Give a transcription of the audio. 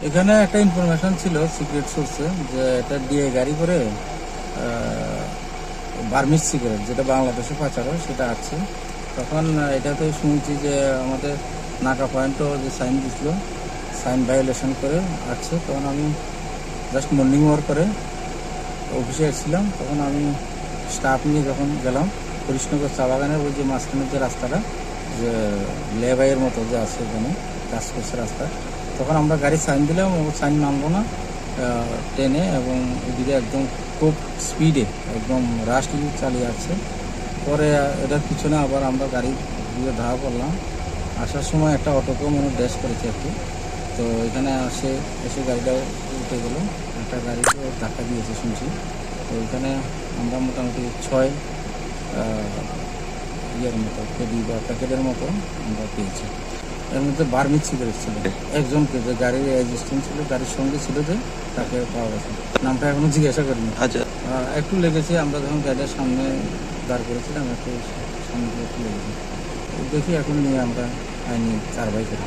এখানে একটা ইনফরমেশন ছিল সিক্রেট সোর্সে যে এটা ডিএ গাড়ি করে বার্মিজ সিগারেট যেটা বাংলাদেশে পাচার হয় সেটা আছে। তখন এটাতে শুনছি যে আমাদের নাকা পয়েন্টও যে সাইন দিছিল, সাইন ভায়োলেশন করে আছে। তখন আমি জাস্ট মর্নিং ওয়াক করে অফিসে এসেছিলাম। তখন আমি স্টাফ নিয়ে যখন গেলাম কৃষ্ণগর চা বাগানের ওই যে মাঝখানের যে রাস্তাটা যে লেবাইয়ের মতো যে আছে ওখানে কাজ করছে রাস্তা, তখন আমরা গাড়ি সাইন দিলাম, ও সাইন মানলো না ট্রেনে, এবং এদিকে একদম খুব স্পিডে একদম রাশলি চালিয়ে আসছে। পরে এটার পিছনে আবার আমরা গাড়ি দিয়ে ধাওয়া করলাম। আসার সময় একটা অটোকেও মনে ড্যাশ করেছে একটু, তো এখানে এসে গাড়িটাও উঠে গেল, একটা গাড়িকে ধাক্কা দিয়েছে শুনছি। তো এখানে আমরা মোটামুটি 6 ইয়ের মতো কেডি বা প্যাকেটের মতো আমরা পেয়েছি। এর মধ্যে বার্মিজ সিগারেট ছিল। একজনকে যে গাড়ির অ্যাসিস্ট্যান্ট ছিল, গাড়ির সঙ্গে ছিল যে, তাকে পাওয়া গেছে। নামটা এখনো জিজ্ঞাসা করিনি। আচ্ছা, একটু লেগেছে, আমরা যখন গাড়ির সামনে দাঁড় করেছিলাম একটু সামনে একটু লেগেছে। দেখি এখন নিয়ে আমরা আইনি কারবাই করি।